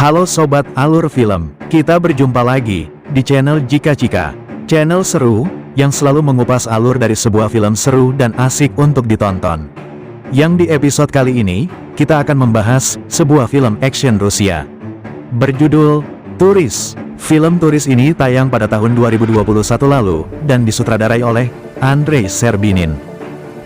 Halo Sobat Alur Film, kita berjumpa lagi di channel Jika Cika. Channel seru, yang selalu mengupas alur dari sebuah film seru dan asik untuk ditonton. Yang di episode kali ini, kita akan membahas sebuah film action Rusia. Berjudul Turis. Film Turis ini tayang pada tahun 2021 lalu, dan disutradarai oleh Andrei Serbinin.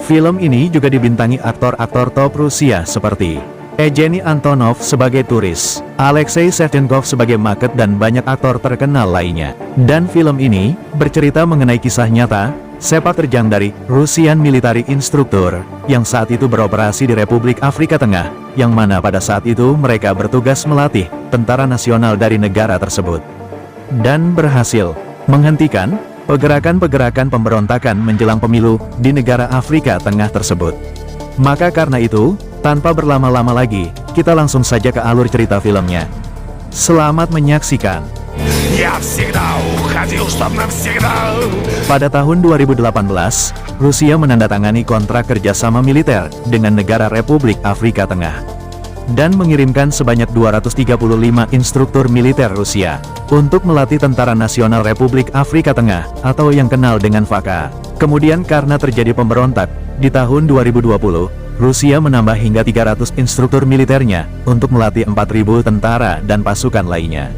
Film ini juga dibintangi aktor-aktor top Rusia seperti Evgeny Antonov sebagai Turis, Alexei Shevchenkov sebagai Maket dan banyak aktor terkenal lainnya. Dan film ini bercerita mengenai kisah nyata sepak terjang dari Russian Military Instructor yang saat itu beroperasi di Republik Afrika Tengah, yang mana pada saat itu mereka bertugas melatih tentara nasional dari negara tersebut dan berhasil menghentikan pergerakan-pergerakan pemberontakan menjelang pemilu di negara Afrika Tengah tersebut. Maka karena itu, tanpa berlama-lama lagi, kita langsung saja ke alur cerita filmnya. Selamat menyaksikan. Pada tahun 2018, Rusia menandatangani kontrak kerjasama militer dengan negara Republik Afrika Tengah dan mengirimkan sebanyak 235 instruktur militer Rusia untuk melatih Tentara Nasional Republik Afrika Tengah atau yang kenal dengan FAKA. Kemudian karena terjadi pemberontak di tahun 2020, Rusia menambah hingga 300 instruktur militernya untuk melatih 4.000 tentara dan pasukan lainnya.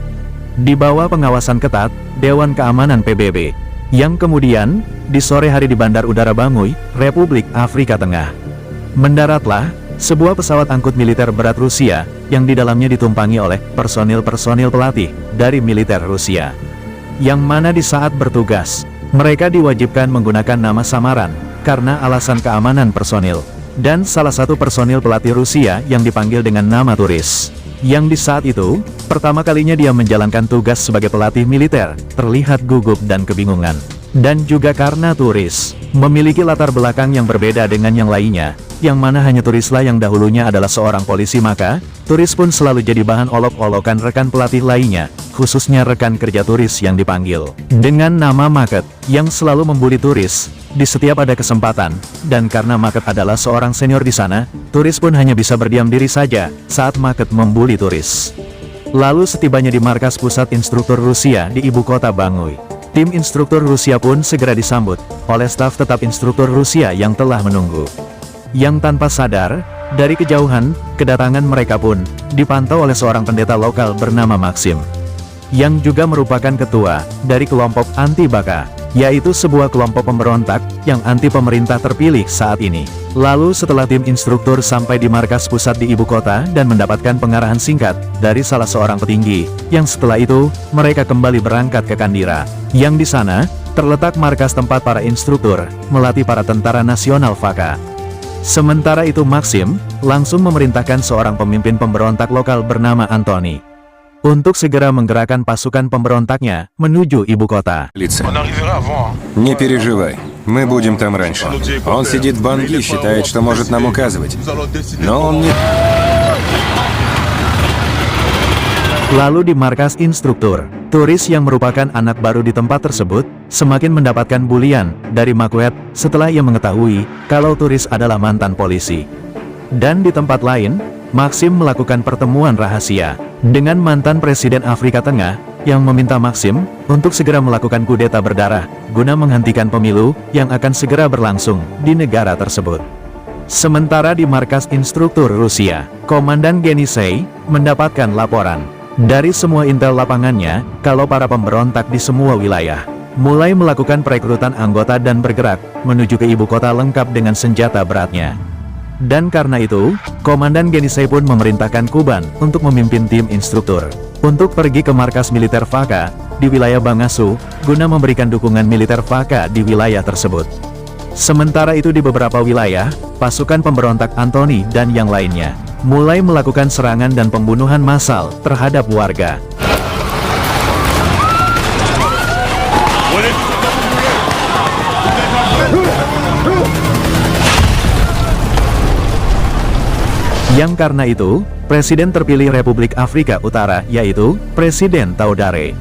Di bawah pengawasan ketat Dewan Keamanan PBB, yang kemudian di sore hari di Bandar Udara Bangui, Republik Afrika Tengah, mendaratlah sebuah pesawat angkut militer berat Rusia yang di dalamnya ditumpangi oleh personil-personil pelatih dari militer Rusia, yang mana di saat bertugas mereka diwajibkan menggunakan nama samaran karena alasan keamanan personil. Dan salah satu personil pelatih Rusia yang dipanggil dengan nama Turis, yang di saat itu pertama kalinya dia menjalankan tugas sebagai pelatih militer, terlihat gugup dan kebingungan. Dan juga karena Turis memiliki latar belakang yang berbeda dengan yang lainnya, yang mana hanya Turislah yang dahulunya adalah seorang polisi, maka Turis pun selalu jadi bahan olok-olokan rekan pelatih lainnya, khususnya rekan kerja Turis yang dipanggil dengan nama Maket, yang selalu membuli Turis di setiap ada kesempatan. Dan karena Maket adalah seorang senior di sana, Turis pun hanya bisa berdiam diri saja saat Maket membuli Turis. Lalu setibanya di markas pusat instruktur Rusia di ibu kota Bangui, tim instruktur Rusia pun segera disambut oleh staf tetap instruktur Rusia yang telah menunggu. Yang tanpa sadar, dari kejauhan, kedatangan mereka pun dipantau oleh seorang pendeta lokal bernama Maxim, yang juga merupakan ketua dari kelompok anti-Baka, yaitu sebuah kelompok pemberontak yang anti pemerintah terpilih saat ini. Lalu setelah tim instruktur sampai di markas pusat di ibu kota dan mendapatkan pengarahan singkat dari salah seorang petinggi, yang setelah itu mereka kembali berangkat ke Kandira, yang di sana terletak markas tempat para instruktur melatih para tentara nasional FAKA. Sementara itu Maxim langsung memerintahkan seorang pemimpin pemberontak lokal bernama Anthony untuk segera menggerakkan pasukan pemberontaknya menuju ibu kota. Не переживай, мы будем там раньше. Он сидит в банге, считает, что может нам указывать. Но он не... Lalu di markas instruktur, Turis yang merupakan anak baru di tempat tersebut, semakin mendapatkan bulian dari Makwet setelah ia mengetahui kalau Turis adalah mantan polisi. Dan di tempat lain, Maxim melakukan pertemuan rahasia dengan mantan Presiden Afrika Tengah, yang meminta Maxim untuk segera melakukan kudeta berdarah, guna menghentikan pemilu yang akan segera berlangsung di negara tersebut. Sementara di markas instruktur Rusia, Komandan Genisei mendapatkan laporan dari semua intel lapangannya, kalau para pemberontak di semua wilayah mulai melakukan perekrutan anggota dan bergerak menuju ke ibu kota lengkap dengan senjata beratnya. Dan karena itu, Komandan Genisei pun memerintahkan Kuban untuk memimpin tim instruktur untuk pergi ke markas militer FAKA di wilayah Bangasu, guna memberikan dukungan militer FAKA di wilayah tersebut. Sementara itu di beberapa wilayah, pasukan pemberontak Anthony dan yang lainnya mulai melakukan serangan dan pembunuhan massal terhadap warga. Yang karena itu, Presiden terpilih Republik Afrika Utara, yaitu Presiden Taudare,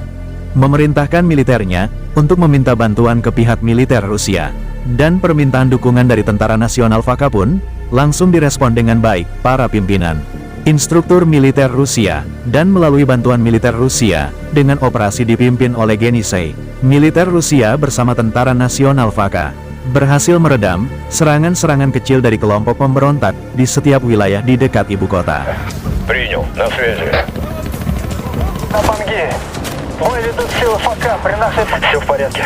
memerintahkan militernya untuk meminta bantuan ke pihak militer Rusia. Dan permintaan dukungan dari Tentara Nasional FAKA pun langsung direspon dengan baik para pimpinan instruktur militer Rusia, dan melalui bantuan militer Rusia, dengan operasi dipimpin oleh Yenisei, militer Rusia bersama Tentara Nasional VK, berhasil meredam serangan-serangan kecil dari kelompok pemberontak di setiap wilayah di dekat ibu kota. Принял, на связи. На Банги. Бой ведут силы ФК, при нашей... Все в порядке.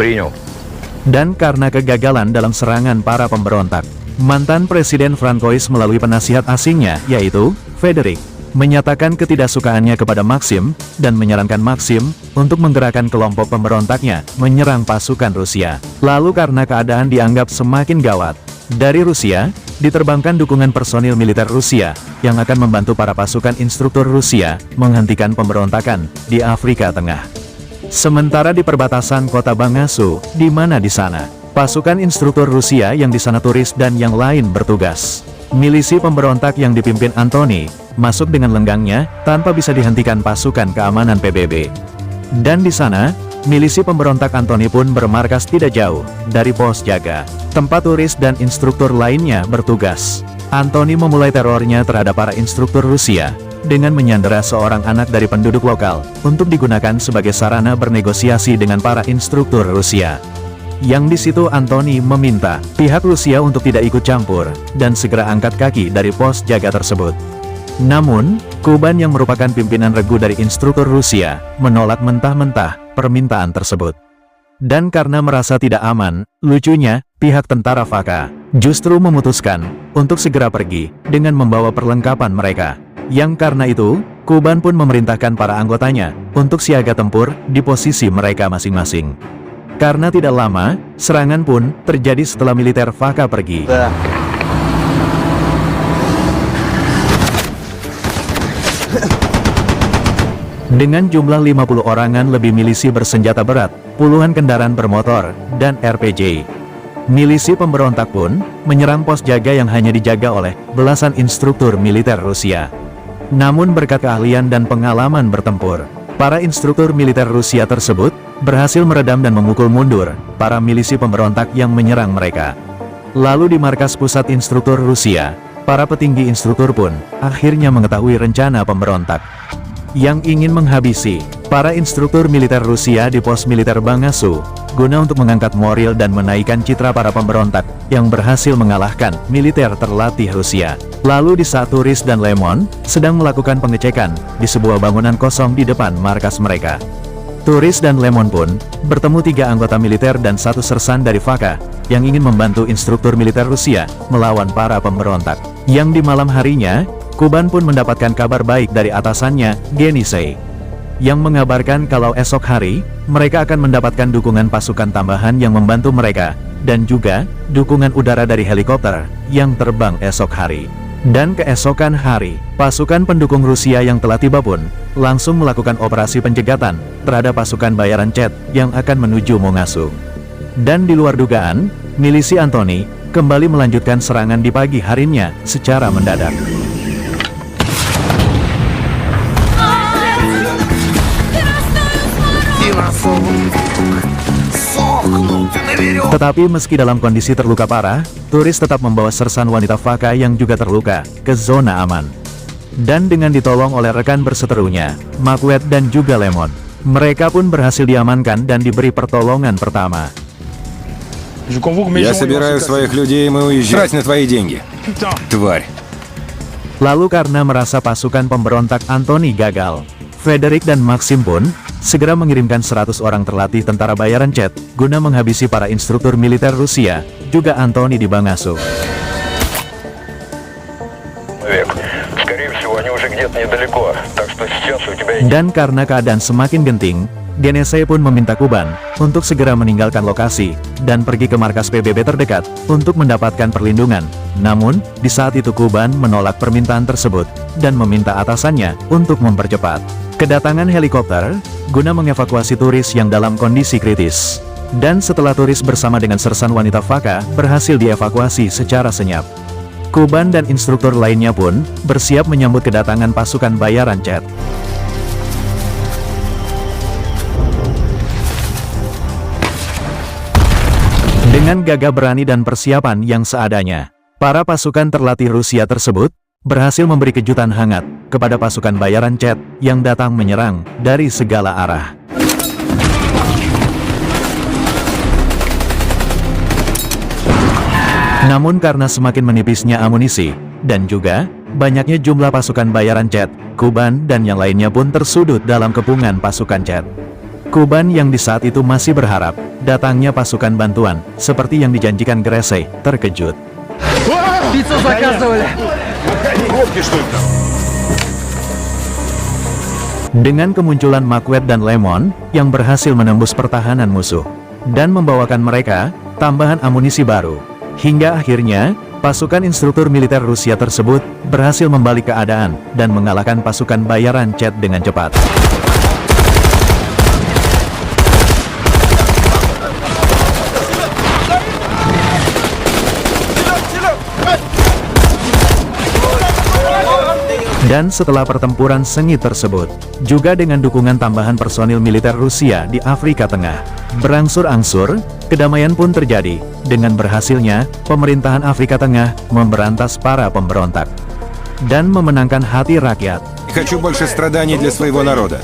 Принял. Dan karena kegagalan dalam serangan para pemberontak, mantan Presiden Francois melalui penasihat asingnya, yaitu Frederick, menyatakan ketidaksukaannya kepada Maxim, dan menyarankan Maxim untuk menggerakkan kelompok pemberontaknya menyerang pasukan Rusia. Lalu karena keadaan dianggap semakin gawat, dari Rusia, diterbangkan dukungan personil militer Rusia, yang akan membantu para pasukan instruktur Rusia menghentikan pemberontakan di Afrika Tengah. Sementara di perbatasan kota Bangasu, di mana di sana, pasukan instruktur Rusia yang di sana turis dan yang lain bertugas. Milisi pemberontak yang dipimpin Antoni, masuk dengan lenggangnya, tanpa bisa dihentikan pasukan keamanan PBB. Dan di sana, milisi pemberontak Antoni pun bermarkas tidak jauh dari pos jaga, tempat turis dan instruktur lainnya bertugas. Antoni memulai terornya terhadap para instruktur Rusia, dengan menyandera seorang anak dari penduduk lokal, untuk digunakan sebagai sarana bernegosiasi dengan para instruktur Rusia. Yang di situ Antoni meminta pihak Rusia untuk tidak ikut campur, dan segera angkat kaki dari pos jaga tersebut. Namun, Kuban yang merupakan pimpinan regu dari instruktur Rusia, menolak mentah-mentah permintaan tersebut. Dan karena merasa tidak aman, lucunya, pihak tentara VK justru memutuskan untuk segera pergi dengan membawa perlengkapan mereka. Yang karena itu, Kuban pun memerintahkan para anggotanya untuk siaga tempur di posisi mereka masing-masing. Karena tidak lama, serangan pun terjadi setelah militer VK pergi. Dengan jumlah 50 orangan lebih milisi bersenjata berat, puluhan kendaraan bermotor, dan RPG. Milisi pemberontak pun menyerang pos jaga yang hanya dijaga oleh belasan instruktur militer Rusia. Namun berkat keahlian dan pengalaman bertempur, para instruktur militer Rusia tersebut berhasil meredam dan memukul mundur para milisi pemberontak yang menyerang mereka. Lalu di markas pusat instruktur Rusia, para petinggi instruktur pun akhirnya mengetahui rencana pemberontak yang ingin menghabisi para instruktur militer Rusia di pos militer Bangasu, guna untuk mengangkat moral dan menaikkan citra para pemberontak yang berhasil mengalahkan militer terlatih Rusia. Lalu di saat Turis dan Lemon sedang melakukan pengecekan di sebuah bangunan kosong di depan markas mereka, Turis dan Lemon pun bertemu 3 anggota militer dan 1 sersan dari VK yang ingin membantu instruktur militer Rusia melawan para pemberontak. Yang di malam harinya, Kuban pun mendapatkan kabar baik dari atasannya, Yenisei, yang mengabarkan kalau esok hari, mereka akan mendapatkan dukungan pasukan tambahan yang membantu mereka, dan juga dukungan udara dari helikopter yang terbang esok hari. Dan keesokan hari, pasukan pendukung Rusia yang telah tiba pun langsung melakukan operasi penjegatan terhadap pasukan bayaran Chet yang akan menuju Mongasu. Dan di luar dugaan, milisi Antoni kembali melanjutkan serangan di pagi harinya secara mendadak. Tetapi meski dalam kondisi terluka parah, Turis tetap membawa sersan wanita VK yang juga terluka ke zona aman. Dan dengan ditolong oleh rekan berseterunya, Makwet dan juga Lemon, mereka pun berhasil diamankan dan diberi pertolongan pertama. Я собираю своих людей, и мы уезжаем. Трать на твои деньги. Тварь. Lalu karena merasa pasukan pemberontak Antoni gagal, Frederick dan Maxim pun segera mengirimkan 100 orang terlatih tentara bayaran Chet guna menghabisi para instruktur militer Rusia, juga Antoni di Bangasu. Dan karena keadaan semakin genting, Yenisei pun meminta Kuban untuk segera meninggalkan lokasi dan pergi ke markas PBB terdekat untuk mendapatkan perlindungan. Namun, di saat itu Kuban menolak permintaan tersebut dan meminta atasannya untuk mempercepat kedatangan helikopter guna mengevakuasi Turis yang dalam kondisi kritis. Dan setelah Turis bersama dengan sersan wanita VK berhasil dievakuasi secara senyap, Kuban dan instruktur lainnya pun bersiap menyambut kedatangan pasukan bayaran Chet. Dengan gagah berani dan persiapan yang seadanya, para pasukan terlatih Rusia tersebut berhasil memberi kejutan hangat kepada pasukan bayaran Chet yang datang menyerang dari segala arah. Namun karena semakin menipisnya amunisi, dan juga banyaknya jumlah pasukan bayaran Chet, Kuban dan yang lainnya pun tersudut dalam kepungan pasukan Chet. Kuban yang di saat itu masih berharap datangnya pasukan bantuan, seperti yang dijanjikan Gresey, terkejut. Dengan kemunculan Macbeth dan Lemon yang berhasil menembus pertahanan musuh dan membawakan mereka tambahan amunisi baru, hingga akhirnya pasukan instruktur militer Rusia tersebut berhasil membalik keadaan dan mengalahkan pasukan bayaran Chet dengan cepat. Dan setelah pertempuran sengit tersebut, juga dengan dukungan tambahan personil militer Rusia di Afrika Tengah, berangsur-angsur, kedamaian pun terjadi, dengan berhasilnya pemerintahan Afrika Tengah memberantas para pemberontak dan memenangkan hati rakyat. Не хочу больше страданий для своего народа.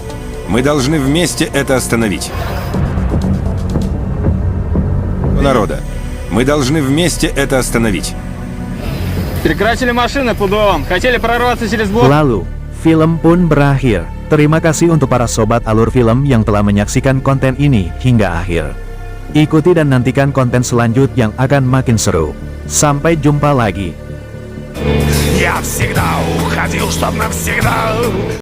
Мы должны вместе это остановить. Народа. Мы должны вместе это остановить. Прекратили машины под УАМ. Хотели прорваться через блок. Lalu, film pun berakhir. Terima kasih untuk para sobat alur film yang telah menyaksikan konten ini hingga akhir. Ikuti dan nantikan konten selanjutnya yang akan makin seru. Sampai jumpa lagi. Я всегда уходил, чтоб навсегда